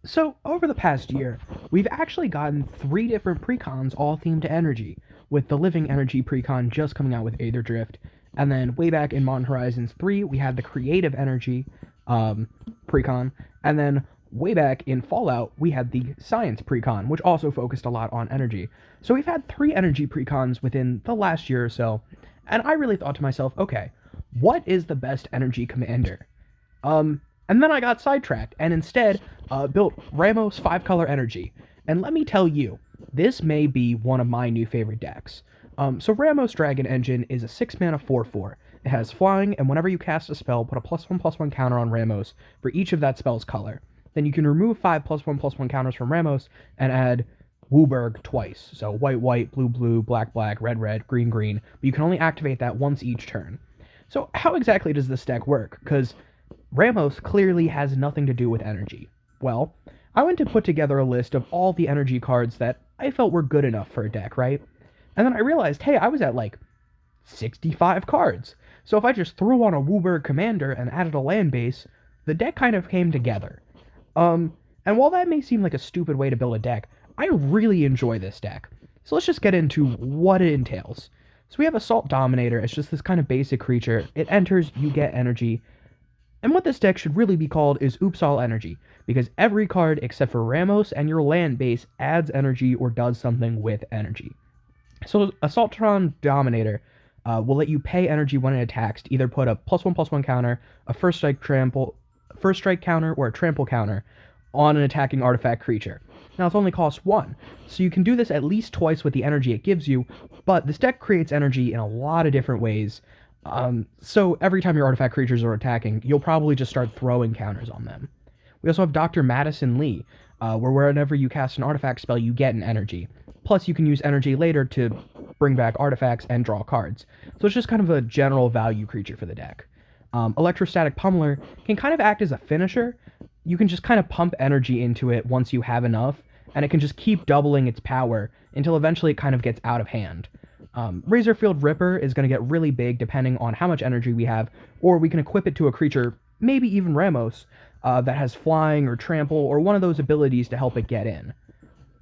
So, over the past year, we've actually gotten 3 different precons all themed to energy, with the Living Energy precon just coming out with Aether Drift, and then way back in Modern Horizons 3, we had the Creative Energy precon, and then way back in Fallout, we had the Science precon, which also focused a lot on energy. So we've had 3 energy precons within the last year or so, and I really thought to myself, okay, what is the best energy commander? And then I got sidetracked and instead built Ramos 5-color energy. And let me tell you, this may be one of my new favorite decks. So Ramos Dragon Engine is a 6-mana 4/4. It has flying, and whenever you cast a spell, put a +1/+1 counter on Ramos for each of that spell's color. Then you can remove 5 +1/+1 counters from Ramos and add wubrg twice. So white, white, blue, blue, black, black, red, red, green, green. But you can only activate that once each turn. So how exactly does this deck work? Because Ramos clearly has nothing to do with energy. Well, I went to put together a list of all the energy cards that I felt were good enough for a deck, right? And then I realized, hey, I was at like 65 cards. So if I just threw on a wubrg commander and added a land base, the deck kind of came together. And while that may seem like a stupid way to build a deck, I really enjoy this deck. So let's just get into what it entails. So we have Assault Dominator. It's just this kind of basic creature. It enters, you get energy. And what this deck should really be called is Oops All Energy, because every card except for Ramos and your land base adds energy or does something with energy. So Assaultron Dominator will let you pay energy when it attacks to either put a +1/+1 counter, a first strike counter, or a trample counter on an attacking artifact creature. Now, it only costs 1, so you can do this at least twice with the energy it gives you, but this deck creates energy in a lot of different ways. So every time your artifact creatures are attacking, you'll probably just start throwing counters on them. We also have Dr. Madison Lee, where whenever you cast an artifact spell, you get an energy. Plus, you can use energy later to bring back artifacts and draw cards. So it's just kind of a general value creature for the deck. Electrostatic Pummeler can kind of act as a finisher. You can just kind of pump energy into it once you have enough, and it can just keep doubling its power until eventually it kind of gets out of hand. Razorfield Ripper is going to get really big depending on how much energy we have, or we can equip it to a creature, maybe even Ramos, that has flying or trample or one of those abilities to help it get in.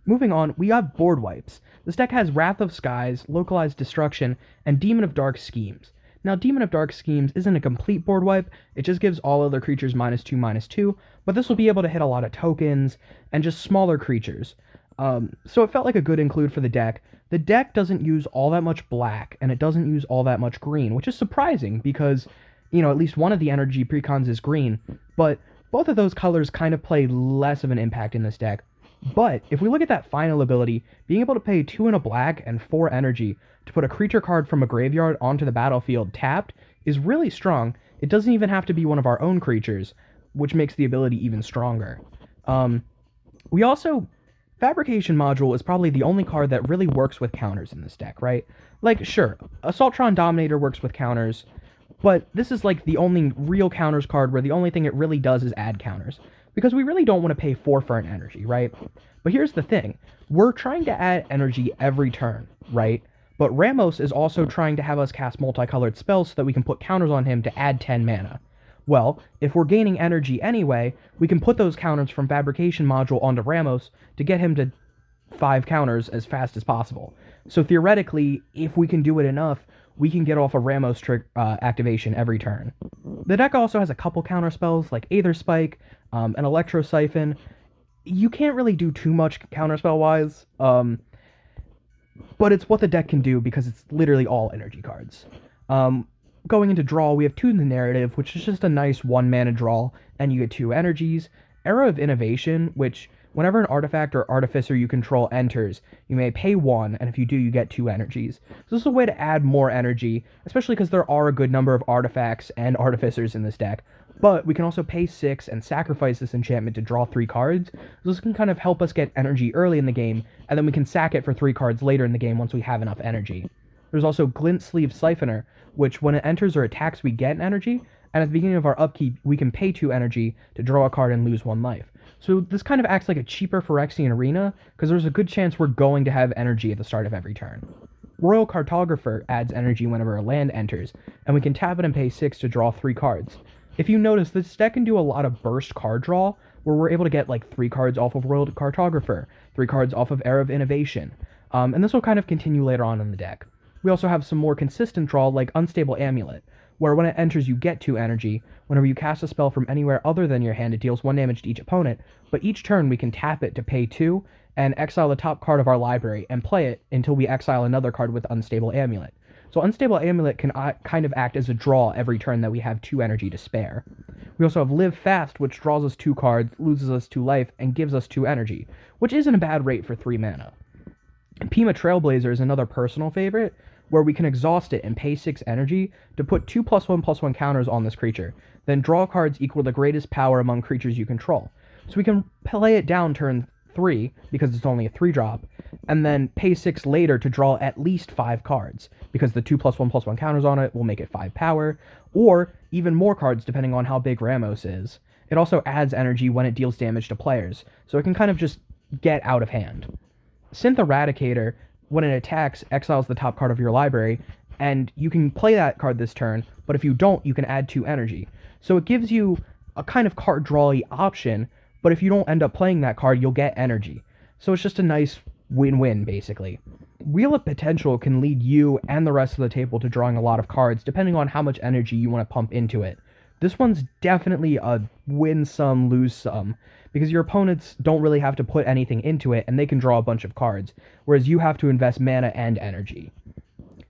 Moving on, we have Board Wipes. This deck has Wrath of Skies, Localized Destruction, and Demon of Dark Schemes. Now, Demon of Dark Schemes isn't a complete board wipe, it just gives all other creatures -2/-2, but this will be able to hit a lot of tokens and just smaller creatures. So it felt like a good include for the deck. The deck doesn't use all that much black, and it doesn't use all that much green, which is surprising because, at least one of the energy precons is green, but both of those colors kind of play less of an impact in this deck. But if we look at that final ability, being able to pay 2 in a black and 4 energy to put a creature card from a graveyard onto the battlefield tapped is really strong. It doesn't even have to be one of our own creatures, which makes the ability even stronger. We also... Fabrication Module is probably the only card that really works with counters in this deck, right? Like, sure, Assaultron Dominator works with counters, but this is like the only real counters card where the only thing it really does is add counters. Because we really don't want to pay 4 for an energy, right? But here's the thing. We're trying to add energy every turn, right? But Ramos is also trying to have us cast multicolored spells so that we can put counters on him to add 10 mana. Well, if we're gaining energy anyway, we can put those counters from Fabrication Module onto Ramos to get him to 5 counters as fast as possible. So theoretically, if we can do it enough, we can get off a Ramos trick activation every turn. The deck also has a couple counter spells like Aether Spike, and Electro Siphon. You can't really do too much counterspell-wise, but it's what the deck can do because it's literally all energy cards. Going into draw, we have Tune the Narrative, which is just a nice 1-mana draw, and you get 2 energies. Era of Innovation, which whenever an artifact or artificer you control enters, you may pay 1, and if you do, you get 2 energies. So this is a way to add more energy, especially because there are a good number of artifacts and artificers in this deck. But we can also pay 6 and sacrifice this enchantment to draw 3 cards. So this can kind of help us get energy early in the game, and then we can sack it for 3 cards later in the game once we have enough energy. There's also Glint-Sleeve Siphoner, which when it enters or attacks we get an energy, and at the beginning of our upkeep we can pay 2 energy to draw a card and lose 1 life. So this kind of acts like a cheaper Phyrexian Arena, because there's a good chance we're going to have energy at the start of every turn. Roil Cartographer adds energy whenever a land enters, and we can tap it and pay 6 to draw 3 cards. If you notice, this deck can do a lot of burst card draw, where we're able to get like 3 cards off of Roil Cartographer, 3 cards off of Era of Innovation, and this will kind of continue later on in the deck. We also have some more consistent draw like Unstable Amulet, where when it enters you get 2 energy. Whenever you cast a spell from anywhere other than your hand, it deals 1 damage to each opponent, but each turn we can tap it to pay 2 and exile the top card of our library and play it until we exile another card with Unstable Amulet. So Unstable Amulet can kind of act as a draw every turn that we have 2 energy to spare. We also have Live Fast, which draws us 2 cards, loses us 2 life, and gives us 2 energy, which isn't a bad rate for 3 mana. Pima Trailblazer is another personal favorite, where we can exhaust it and pay 6 energy to put 2+1/+1 counters on this creature, then draw cards equal the greatest power among creatures you control. So we can play it down turn 3, because it's only a 3-drop, and then pay 6 later to draw at least 5 cards, because the 2+1/+1 counters on it will make it 5 power, or even more cards depending on how big Ramos is. It also adds energy when it deals damage to players, so it can kind of just get out of hand. Synth Eradicator, when it attacks, exiles the top card of your library, and you can play that card this turn, but if you don't, you can add 2 energy. So it gives you a kind of card drawy option, but if you don't end up playing that card, you'll get energy. So it's just a nice win-win, basically. Wheel of Potential can lead you and the rest of the table to drawing a lot of cards, depending on how much energy you want to pump into it. This one's definitely a win some, lose some, because your opponents don't really have to put anything into it, and they can draw a bunch of cards, whereas you have to invest mana and energy.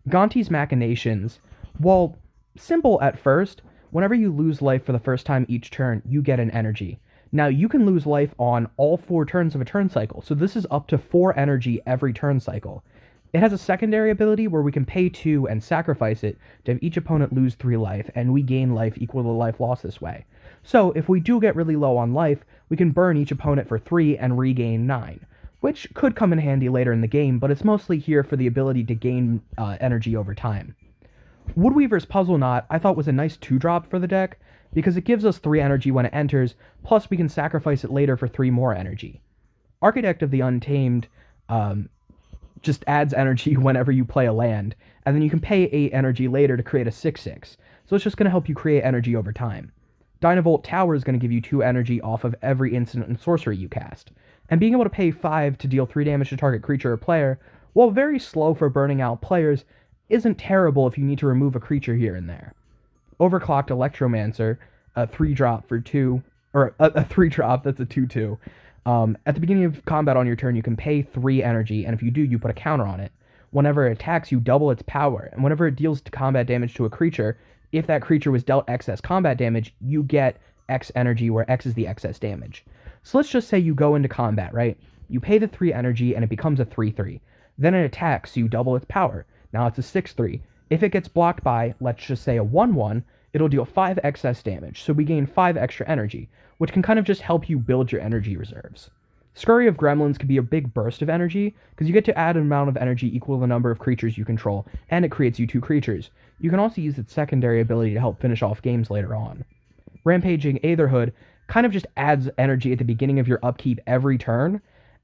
Gonti's Machinations, while simple at first, whenever you lose life for the first time each turn, you get an energy. Now, you can lose life on all 4 turns of a turn cycle, so this is up to 4 energy every turn cycle. It has a secondary ability where we can pay 2 and sacrifice it to have each opponent lose 3 life, and we gain life equal to the life lost this way. So, if we do get really low on life, we can burn each opponent for 3 and regain 9, which could come in handy later in the game, but it's mostly here for the ability to gain energy over time. Woodweaver's Puzzle Knot I thought was a nice 2-drop for the deck, because it gives us 3 energy when it enters, plus we can sacrifice it later for 3 more energy. Architect of the Untamed just adds energy whenever you play a land, and then you can pay 8 energy later to create a 6/6, so it's just going to help you create energy over time. Dynavolt Tower is going to give you 2 energy off of every instant and sorcery you cast, and being able to pay 5 to deal 3 damage to target creature or player, while very slow for burning out players, isn't terrible if you need to remove a creature here and there. Overclocked Electromancer, a 3-drop for 2, or a 3-drop that's a 2/2. At the beginning of combat on your turn, you can pay 3 energy, and if you do, you put a counter on it. Whenever it attacks, you double its power, and whenever it deals combat damage to a creature, if that creature was dealt excess combat damage, you get X energy, where X is the excess damage. So let's just say you go into combat, right? You pay the 3 energy, and it becomes a 3/3. Then it attacks, so you double its power. Now it's a 6/3. If it gets blocked by, let's just say, a 1/1, it'll deal 5 excess damage, so we gain 5 extra energy, which can kind of just help you build your energy reserves. Scurry of Gremlins can be a big burst of energy, because you get to add an amount of energy equal to the number of creatures you control, and it creates you 2 creatures. You can also use its secondary ability to help finish off games later on. Rampaging Aetherhood kind of just adds energy at the beginning of your upkeep every turn,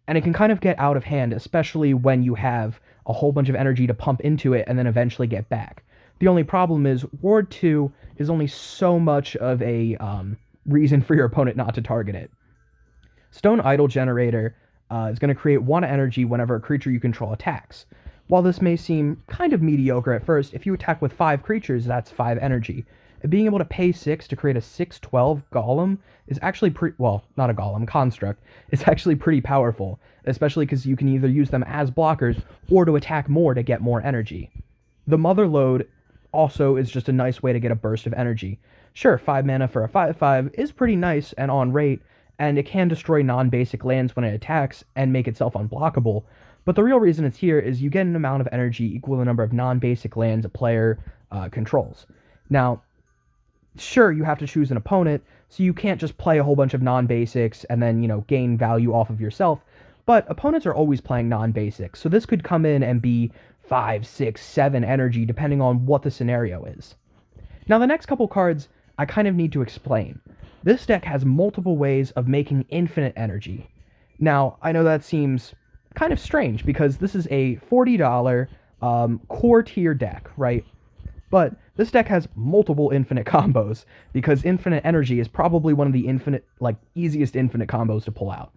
and it can kind of get out of hand, especially when you have a whole bunch of energy to pump into it and then eventually get back. The only problem is Ward 2 is only so much of a reason for your opponent not to target it. Stone Idol Generator is going to create 1 energy whenever a creature you control attacks. While this may seem kind of mediocre at first, if you attack with 5 creatures, that's 5 energy. And being able to pay 6 to create a 6/12 golem is actually not a golem, construct, is actually pretty powerful, especially because you can either use them as blockers or to attack more to get more energy. The Mother Lode also is just a nice way to get a burst of energy. Sure, 5 mana for a 5/5 is pretty nice and on rate, and it can destroy non-basic lands when it attacks and make itself unblockable, but the real reason it's here is you get an amount of energy equal to the number of non-basic lands a player controls. Now, sure, you have to choose an opponent, so you can't just play a whole bunch of non-basics and then, gain value off of yourself, but opponents are always playing non-basics, so this could come in and be 5, 6, 7 energy depending on what the scenario is. Now, the next couple cards I kind of need to explain. This deck has multiple ways of making infinite energy. Now, I know that seems kind of strange because this is a $40 core tier deck, right? But this deck has multiple infinite combos, because infinite energy is probably one of the easiest infinite combos to pull out.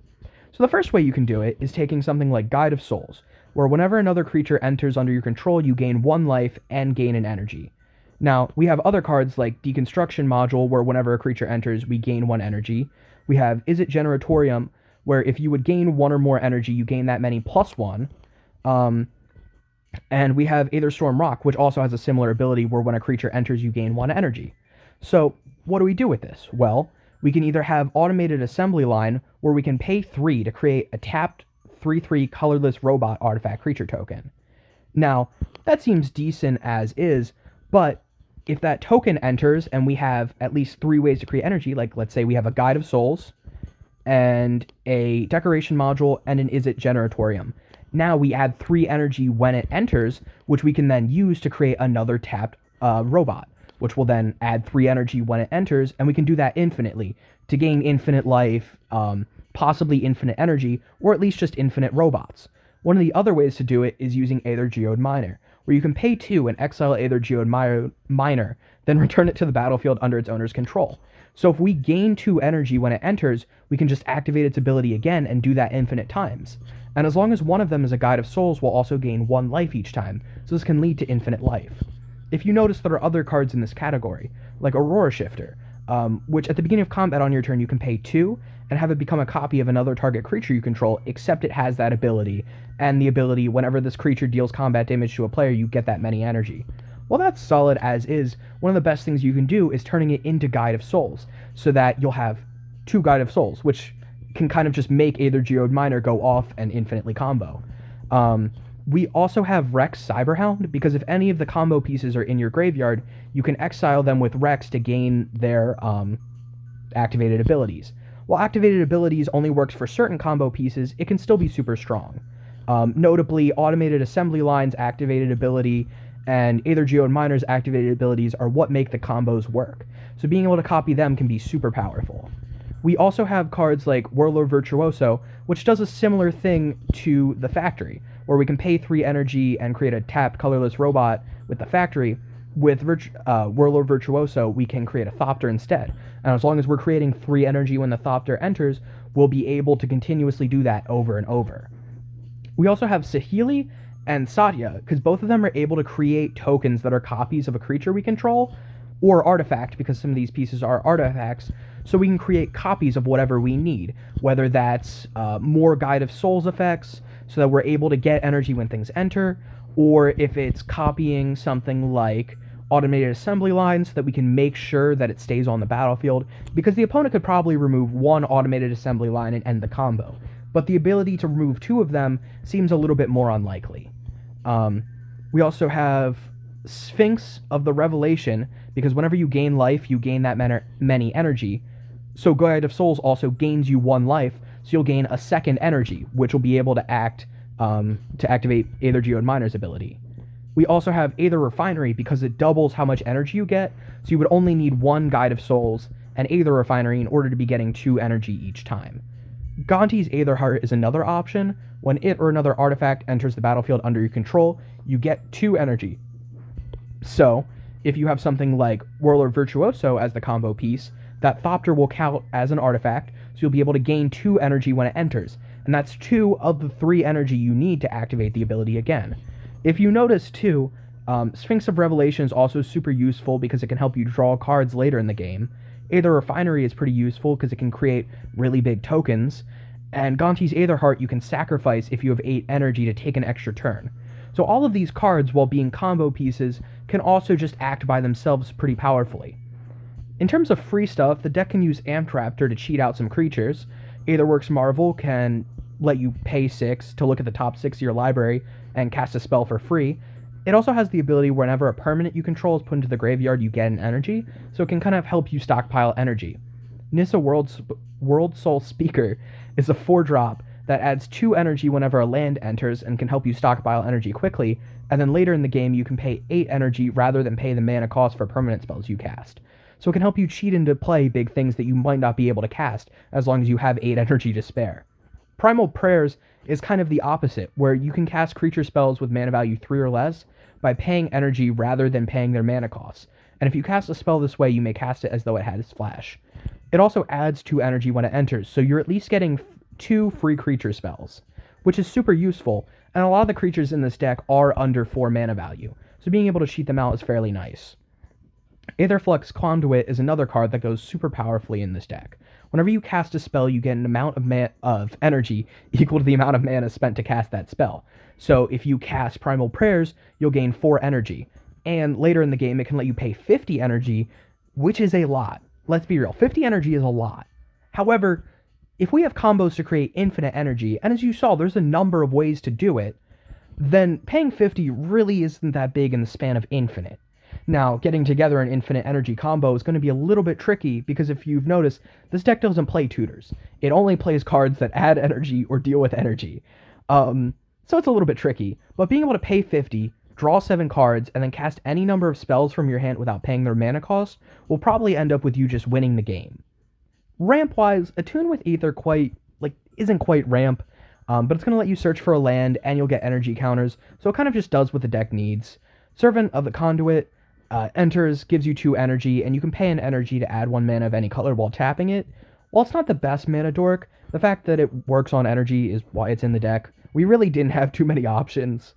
So the first way you can do it is taking something like Guide of Souls, where whenever another creature enters under your control, you gain 1 life and gain an energy. Now, we have other cards like Decoction Module, where whenever a creature enters, we gain 1 energy. We have Izzet Generatorium, where if you would gain 1 or more energy, you gain that many plus 1. And we have Aether Storm Rock, which also has a similar ability where when a creature enters, you gain 1 energy. So, what do we do with this? Well, we can either have Automated Assembly Line, where we can pay 3 to create a tapped 3/3 colorless robot artifact creature token. Now, that seems decent as is, but if that token enters and we have at least 3 ways to create energy, like let's say we have a Guide of Souls, and a Decoration Module, and an Izzet Generatorium. Now we add 3 energy when it enters, which we can then use to create another tapped robot, which will then add 3 energy when it enters, and we can do that infinitely to gain infinite life, possibly infinite energy, or at least just infinite robots. One of the other ways to do it is using Aethergeode Miner, where you can pay 2 and exile Aethergeode Miner, then return it to the battlefield under its owner's control. So if we gain 2 energy when it enters, we can just activate its ability again and do that infinite times. And as long as one of them is a Guide of Souls, we'll also gain 1 life each time, so this can lead to infinite life. If you notice, there are other cards in this category, like Aurora Shifter, which at the beginning of combat on your turn you can pay 2 and have it become a copy of another target creature you control, except it has that ability, and the ability, whenever this creature deals combat damage to a player, you get that many energy. While that's solid as is, one of the best things you can do is turning it into Guide of Souls, so that you'll have 2 Guide of Souls, which can kind of just make Aethergeode Miner go off and infinitely combo. We also have Rex Cyberhound, because if any of the combo pieces are in your graveyard, you can exile them with Rex to gain their activated abilities. While activated abilities only works for certain combo pieces, it can still be super strong. Notably, Automated Assembly Line's activated ability and Aethergeode Miner's activated abilities are what make the combos work, so being able to copy them can be super powerful. We also have cards like Whirler Virtuoso, which does a similar thing to the Factory, where we can pay 3 energy and create a tapped colorless robot with the Factory. With Whirler Virtuoso, we can create a Thopter instead, and as long as we're creating 3 energy when the Thopter enters, we'll be able to continuously do that over and over. We also have Saheeli and Satya, because both of them are able to create tokens that are copies of a creature we control, or artifact, because some of these pieces are artifacts, so we can create copies of whatever we need, whether that's more Guide of Souls effects, so that we're able to get energy when things enter, or if it's copying something like Automated Assembly Line, so that we can make sure that it stays on the battlefield, because the opponent could probably remove 1 Automated Assembly Line and end the combo, but the ability to remove 2 of them seems a little bit more unlikely. We also have Sphinx of the Revelation, because whenever you gain life, you gain that many energy. So Guide of Souls also gains you 1 life, so you'll gain a 2nd energy, which will be able to act to activate Aethergeode Miner's ability. We also have Aether Refinery, because it doubles how much energy you get, so you would only need 1 Guide of Souls and Aether Refinery in order to be getting 2 energy each time. Gonti's Aether Heart is another option. When it or another artifact enters the battlefield under your control, you get 2 energy. So, if you have something like Whirler Virtuoso as the combo piece, that Thopter will count as an artifact, so you'll be able to gain 2 energy when it enters, and that's 2 of the 3 energy you need to activate the ability again. If you notice too, Sphinx of Revelation is also super useful because it can help you draw cards later in the game. Aether Refinery is pretty useful because it can create really big tokens, and Gonti's Aether Heart you can sacrifice if you have 8 energy to take an extra turn. So all of these cards, while being combo pieces, can also just act by themselves pretty powerfully. In terms of free stuff, the deck can use Amped Raptor to cheat out some creatures. Aetherworks Marvel can let you pay 6 to look at the top 6 of your library and cast a spell for free. It also has the ability whenever a permanent you control is put into the graveyard, you get an energy, so it can kind of help you stockpile energy. Nissa World Soul Speaker is a 4-drop that adds 2 energy whenever a land enters and can help you stockpile energy quickly, and then later in the game you can pay 8 energy rather than pay the mana cost for permanent spells you cast. So it can help you cheat into play big things that you might not be able to cast as long as you have 8 energy to spare. Primal Prayers is kind of the opposite, where you can cast creature spells with mana value 3 or less, by paying energy rather than paying their mana costs. And if you cast a spell this way, you may cast it as though it has flash. It also adds 2 energy when it enters, so you're at least getting 2 free creature spells, which is super useful, and a lot of the creatures in this deck are under 4 mana value, so being able to cheat them out is fairly nice. Aetherflux Conduit is another card that goes super powerfully in this deck. Whenever you cast a spell, you get an amount of energy equal to the amount of mana spent to cast that spell. So if you cast Primal Prayers, you'll gain 4 energy. And later in the game, it can let you pay 50 energy, which is a lot. Let's be real, 50 energy is a lot. However, if we have combos to create infinite energy, and as you saw, there's a number of ways to do it, then paying 50 really isn't that big in the span of infinite. Now, getting together an infinite energy combo is going to be a little bit tricky, because if you've noticed, this deck doesn't play tutors. It only plays cards that add energy or deal with energy. So it's a little bit tricky, but being able to pay 50, draw 7 cards, and then cast any number of spells from your hand without paying their mana cost will probably end up with you just winning the game. Ramp-wise, Attune with Aether isn't quite ramp, but it's going to let you search for a land, and you'll get energy counters, so it kind of just does what the deck needs. Servant of the Conduit enters, gives you 2 energy, and you can pay an energy to add 1 mana of any color while tapping it. While it's not the best mana dork, the fact that it works on energy is why it's in the deck. We really didn't have too many options.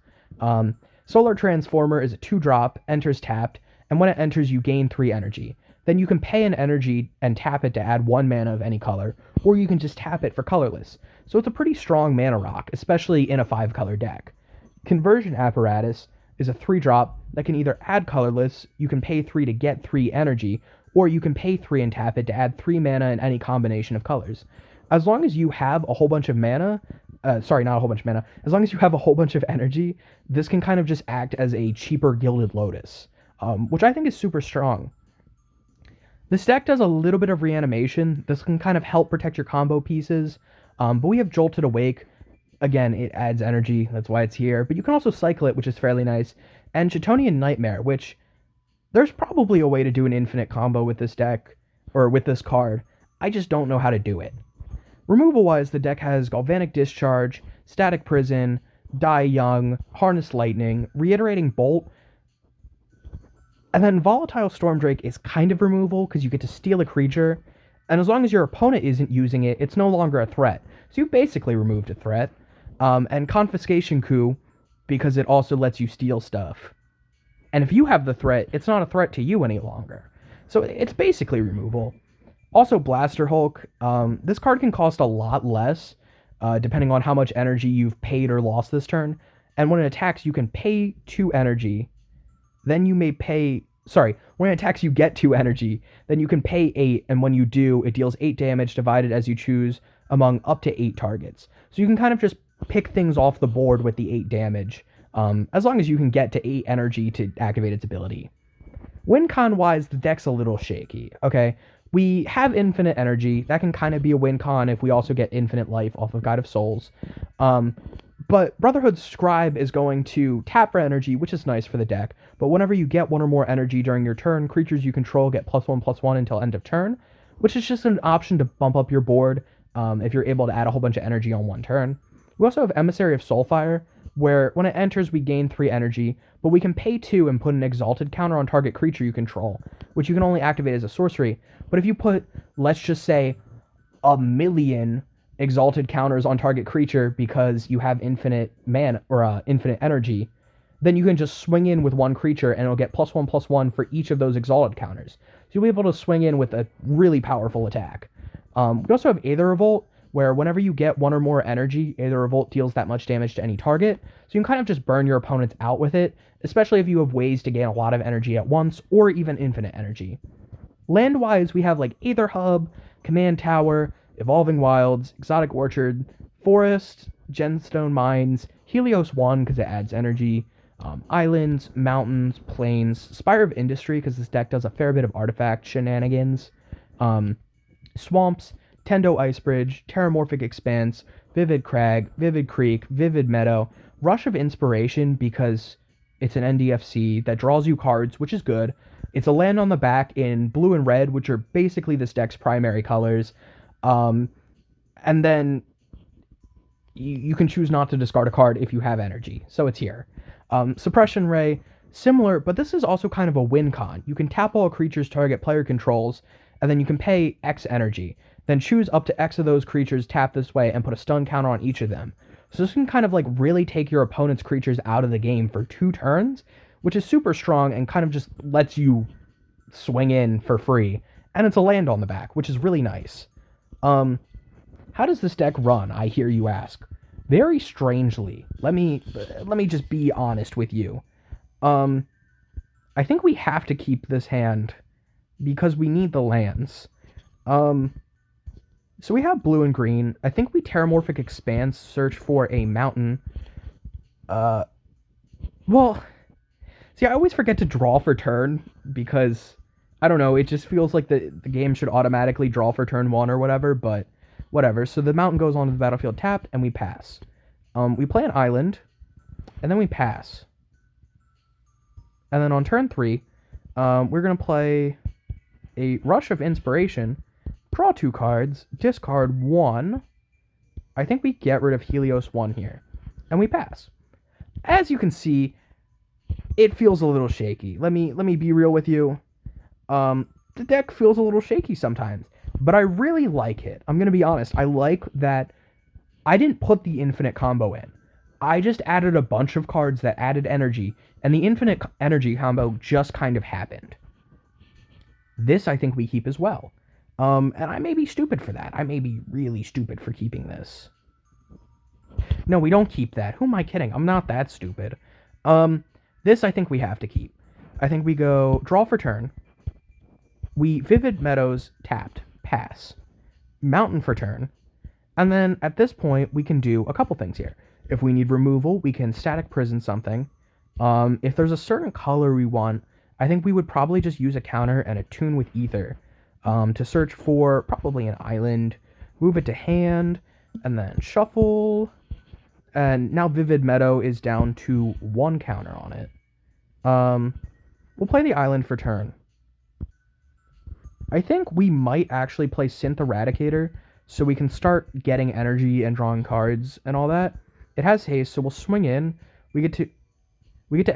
Solar Transformer is a 2-drop, enters tapped, and when it enters you gain 3 energy. Then you can pay an energy and tap it to add 1 mana of any color, or you can just tap it for colorless. So it's a pretty strong mana rock, especially in a 5-color deck. Conversion Apparatus is a 3-drop that can either add colorless, you can pay 3 to get 3 energy, or you can pay 3 and tap it to add 3 mana in any combination of colors. As long as you have a whole bunch of mana, as long as you have a whole bunch of energy, this can kind of just act as a cheaper Gilded Lotus, which I think is super strong. This deck does a little bit of reanimation. This can kind of help protect your combo pieces, but we have Jolted Awake. Again, it adds energy, that's why it's here, but you can also cycle it, which is fairly nice. And Chthonian Nightmare, which there's probably a way to do an infinite combo with this deck, or with this card. I just don't know how to do it. Removal-wise, the deck has Galvanic Discharge, Static Prison, Die Young, Harness Lightning, Reiterating Bolt, and then Volatile Stormdrake is kind of removal, because you get to steal a creature, and as long as your opponent isn't using it, it's no longer a threat. So you've basically removed a threat. And Confiscation Coup, because it also lets you steal stuff. And if you have the threat, it's not a threat to you any longer. So it's basically removal. Also Blaster Hulk. This card can cost a lot less, depending on how much energy you've paid or lost this turn. And when it attacks, you can pay 2 energy. Then you may pay... when it attacks, you get 2 energy. Then you can pay 8, and when you do, it deals 8 damage divided as you choose among up to 8 targets. So you can kind of just pick things off the board with the 8 damage, as long as you can get to 8 energy to activate its ability. Win-con-wise, the deck's a little shaky, okay? We have infinite energy. That can kind of be a win-con if we also get infinite life off of Guide of Souls. But Brotherhood Scribe is going to tap for energy, which is nice for the deck, but whenever you get 1 or more energy during your turn, creatures you control get +1/+1 until end of turn, which is just an option to bump up your board if you're able to add a whole bunch of energy on 1 turn. We also have Emissary of Soulfire, where when it enters we gain 3 energy, but we can pay 2 and put an Exalted counter on target creature you control, which you can only activate as a sorcery. But if you put, let's just say, 1,000,000 Exalted counters on target creature because you have infinite mana, or infinite energy, then you can just swing in with 1 creature and it'll get +1/+1 for each of those Exalted counters. So you'll be able to swing in with a really powerful attack. We also have Aether Revolt, where whenever you get 1 or more energy, Aether Revolt deals that much damage to any target, so you can kind of just burn your opponents out with it, especially if you have ways to gain a lot of energy at once, or even infinite energy. Land-wise, we have like Aether Hub, Command Tower, Evolving Wilds, Exotic Orchard, Forest, Gemstone Mines, HELIOS One, because it adds energy, Islands, Mountains, Plains, Spire of Industry, because this deck does a fair bit of artifact shenanigans, Swamps, Tendo Ice Bridge, Terramorphic Expanse, Vivid Crag, Vivid Creek, Vivid Meadow, Rush of Inspiration, because it's an NDFC that draws you cards, which is good. It's a land on the back in blue and red, which are basically this deck's primary colors. And then you can choose not to discard a card if you have energy, so it's here. Suppression Ray, Similar, but this is also kind of a win con. You can tap all creatures target player controls, and then you can pay X energy. Then choose up to X of those creatures tap this way and put a stun counter on each of them. So this can kind of like really take your opponent's creatures out of the game for 2 turns, which is super strong and kind of just lets you swing in for free. And it's a land on the back, which is really nice. How does this deck run, I hear you ask? Very strangely. Let me just be honest with you. I think we have to keep this hand because we need the lands. So we have blue and green. I think we Terramorphic Expanse, search for a mountain. Well, see, I always forget to draw for turn because, I don't know, it just feels like the game should automatically draw for turn 1 or whatever, but whatever. So the mountain goes onto the battlefield tapped, and we pass. We play an island, and then we pass. And then on turn 3, we're going to play a Rush of Inspiration, draw 2 cards, discard 1. I think we get rid of HELIOS One here, and we pass. As you can see, it feels a little shaky. Let me be real with you. The deck feels a little shaky sometimes, but I really like it. I'm going to be honest. I like that I didn't put the infinite combo in. I just added a bunch of cards that added energy, and the infinite energy combo just kind of happened. This I think we keep as well. And I may be stupid for that. I may be really stupid for keeping this. No, we don't keep that. Who am I kidding? I'm not that stupid. This I think we have to keep. I think we go draw for turn. We Vivid Meadows tapped, pass. Mountain for turn. And then at this point, we can do a couple things here. If we need removal, we can static prison something. If there's a certain color we want, I think we would probably just use a counter and attune with Aether to search for probably an island, move it to hand, and then shuffle. And now Vivid Meadow is down to 1 counter on it. We'll play the island for turn. I think we might actually play Synth Eradicator so we can start getting energy and drawing cards and all that. It has haste, so we'll swing in. We get to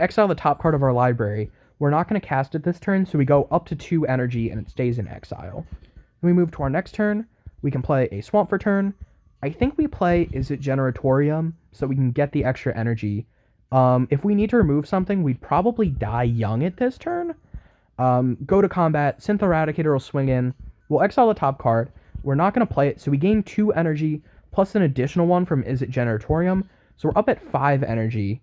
exile the top card of our library. We're not going to cast it this turn, so we go up to 2 energy and it stays in exile. Then we move to our next turn. We can play a Swamp for turn. I think we play Izzet Generatorium so we can get the extra energy. If we need to remove something, we'd probably die young at this turn. Go to combat. Synth Eradicator will swing in. We'll exile the top card. We're not going to play it, so we gain 2 energy plus an additional one from Izzet Generatorium. So we're up at 5 energy.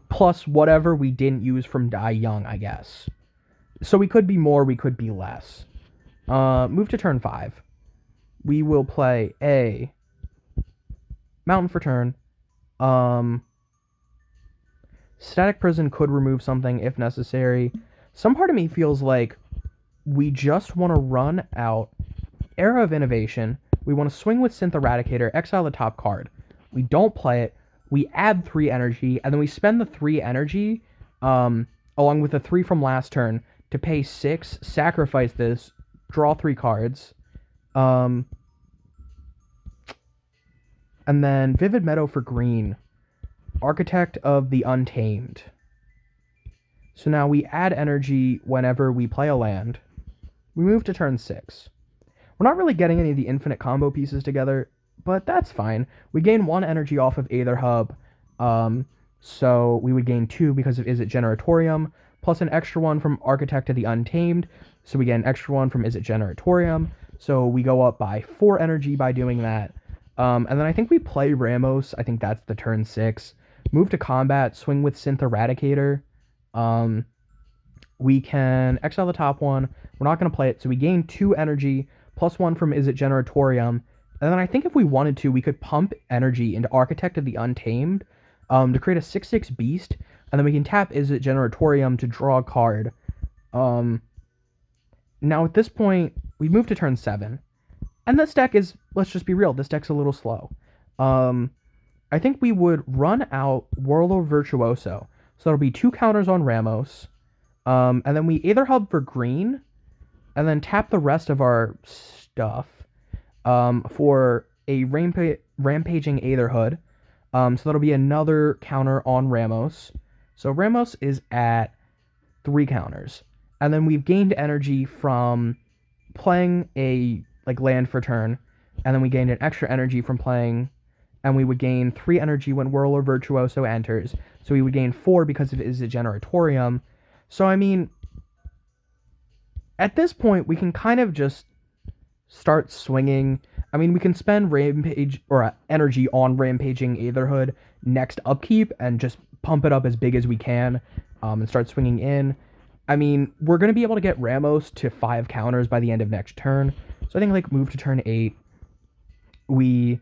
Plus whatever we didn't use from Die Young, I guess. So we could be more, we could be less. Move to turn 5. We will play a Mountain for turn. Static Prison could remove something if necessary. Some part of me feels like we just want to run out Era of Innovation. We want to swing with Synth Eradicator, exile the top card. We don't play it. We add 3 energy, and then we spend the 3 energy, along with the 3 from last turn, to pay 6, sacrifice this, draw 3 cards, and then Vivid Meadow for green. Architect of the Untamed. So now we add energy whenever we play a land. We move to turn 6. We're not really getting any of the infinite combo pieces together, but that's fine. We gain 1 energy off of Aether Hub, so we would gain 2 because of Izzet Generatorium, plus an extra 1 from Architect of the Untamed, so we get an extra 1 from Izzet Generatorium, so we go up by 4 energy by doing that. And then I think we play Ramos. I think that's the turn 6. Move to combat, swing with Synth Eradicator. We can exile the top one. We're not going to play it, so we gain 2 energy, plus 1 from Izzet Generatorium. And then I think if we wanted to, we could pump energy into Architect of the Untamed to create a 6/6 beast, and then we can tap Izzet Generatorium to draw a card. Now at this point, we move to turn 7. And this deck is, let's just be real, this deck's a little slow. I think we would run out Whirler Virtuoso. So that'll be 2 counters on Ramos. And then we Aether Hub for green, and then tap the rest of our stuff for a Rampaging Aether Hood. So that'll be another counter on Ramos. So Ramos is at 3 counters. And then we've gained energy from playing a land for turn, and then we gained an extra energy from playing, and we would gain 3 energy when Whirler Virtuoso enters. So we would gain 4 because of Izzet Generatorium. So I mean, at this point we can kind of just start swinging. I mean, we can spend rampage or energy on rampaging Aetherhood next upkeep and just pump it up as big as we can, and start swinging in. I mean, we're going to be able to get Ramos to 5 counters by the end of next turn. So I think move to turn 8. We,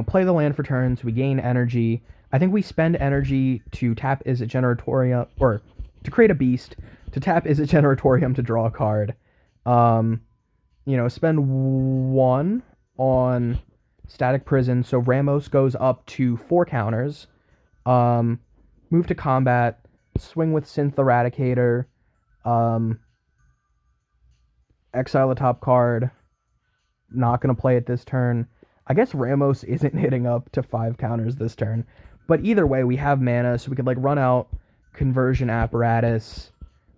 play the land for turns. We gain energy. I think we spend energy to tap Izzet Generatorium, or to create a beast, to tap Izzet Generatorium to draw a card. Spend 1 on Static Prison, so Ramos goes up to 4 counters. Move to combat, swing with Synth Eradicator, exile a top card. Not going to play it this turn. I guess Ramos isn't hitting up to 5 counters this turn. But either way, we have mana, so we could run out Conversion Apparatus.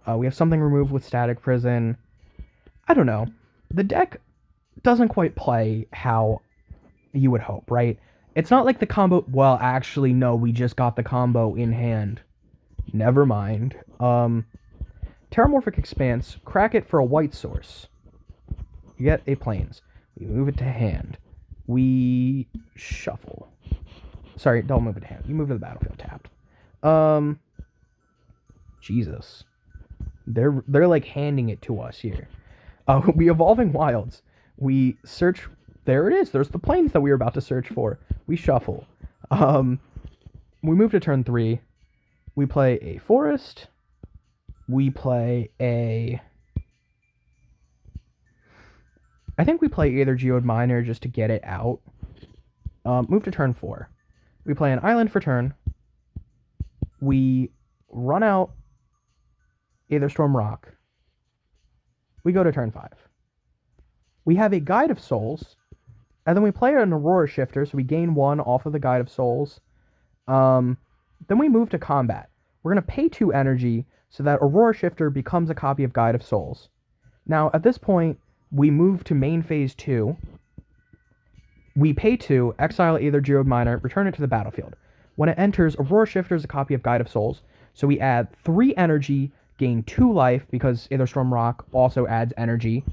We have something removed with Static Prison. I don't know. The deck doesn't quite play how you would hope, right? It's not like the combo... Well, actually, no, we just got the combo in hand. Never mind. Terramorphic Expanse, crack it for a white source. You get a plains. We move it to hand. We shuffle. Sorry, don't move it to hand. You move to the battlefield tapped. Jesus. They're handing it to us here. We Evolving Wilds. We search... There it is. There's the plains that we were about to search for. We shuffle. We move to turn 3. We play a forest. We play a... I think we play Aethergeode Miner just to get it out. Move to turn 4. We play an island for turn. We run out Aetherstorm Rock. We go to turn 5. We have a Guide of Souls, and then we play an Aurora Shifter, so we gain 1 off of the Guide of Souls. Then we move to combat. We're going to pay 2 energy so that Aurora Shifter becomes a copy of Guide of Souls. Now, at this point, we move to main phase 2. We pay 2, exile Aethergeode Miner, return it to the battlefield. When it enters, Aurora Shifter is a copy of Guide of Souls, so we add 3 energy, gain 2 life, because Aetherstorm Rock also adds energy.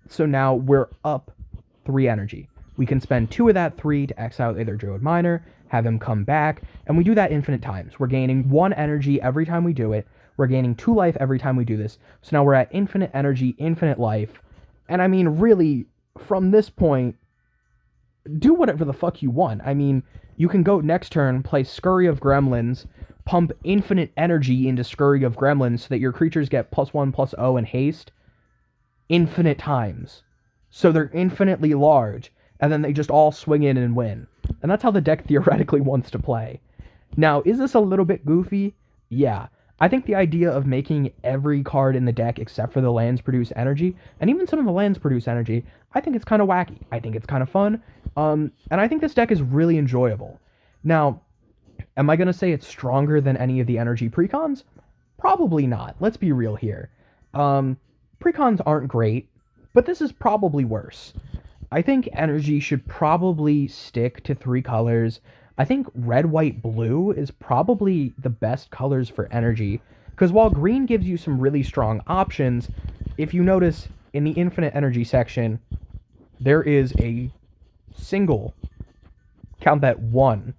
So now we're up 3 energy. We can spend 2 of that 3 to exile Aethergeode Miner, have him come back, and we do that infinite times. We're gaining 1 energy every time we do it. We're gaining 2 life every time we do this. So now we're at infinite energy, infinite life. And I mean, really, from this point, do whatever the fuck you want. I mean, you can go next turn, play Scurry of Gremlins, pump infinite energy into Scurry of Gremlins so that your creatures get +1/+0 and haste infinite times. So they're infinitely large, and then they just all swing in and win. And that's how the deck theoretically wants to play. Now, is this a little bit goofy? Yeah. I think the idea of making every card in the deck except for the lands produce energy, and even some of the lands produce energy, I think it's kind of wacky. I think it's kind of fun. And I think this deck is really enjoyable. Now, am I going to say it's stronger than any of the energy precons? Probably not. Let's be real here. Precons aren't great, but this is probably worse. I think energy should probably stick to 3 colors. I think red, white, blue is probably the best colors for energy, because while green gives you some really strong options, if you notice in the infinite energy section, there is a single, count that 1,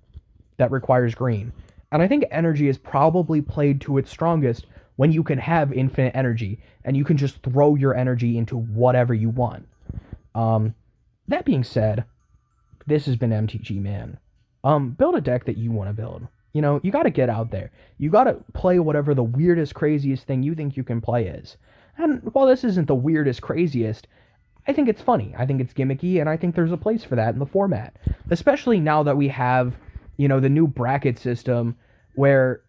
that requires green. And I think energy is probably played to its strongest when you can have infinite energy, and you can just throw your energy into whatever you want. That being said, this has been MTG Man. Build a deck that you want to build. You know, you got to get out there. You got to play whatever the weirdest, craziest thing you think you can play is. And while this isn't the weirdest, craziest, I think it's funny. I think it's gimmicky, and I think there's a place for that in the format. Especially now that we have, the new bracket system where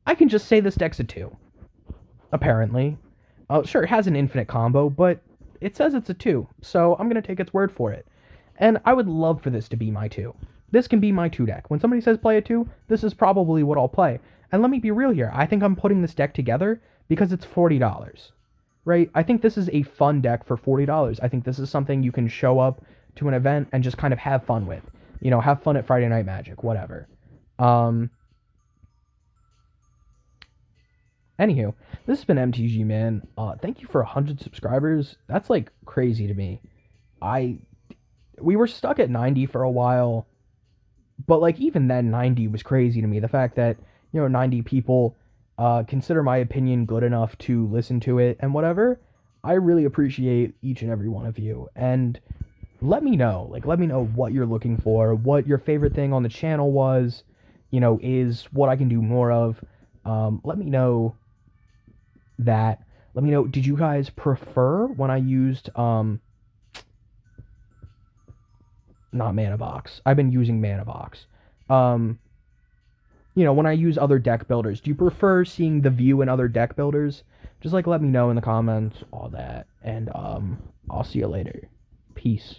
I can just say this deck's a 2. Apparently. Sure, it has an infinite combo, but it says it's a 2, so I'm going to take its word for it. And I would love for this to be my 2. This can be my 2 deck. When somebody says play a 2, this is probably what I'll play. And let me be real here. I think I'm putting this deck together because it's $40, right? I think this is a fun deck for $40. I think this is something you can show up to an event and just kind of have fun with. You know, have fun at Friday Night Magic, whatever. Anywho, this has been MTG, man. Thank you for 100 subscribers. That's like crazy to me. We were stuck at 90 for a while, but like even then 90 was crazy to me. The fact that, 90 people consider my opinion good enough to listen to it and whatever. I really appreciate each and every one of you. And let me know what you're looking for, what your favorite thing on the channel was, is what I can do more of. Let me know that. Let me know, did you guys prefer when I used, not Mana Box. I've been using Mana Box. When I use other deck builders, do you prefer seeing the view in other deck builders? Just let me know in the comments, all that. And I'll see you later. Peace.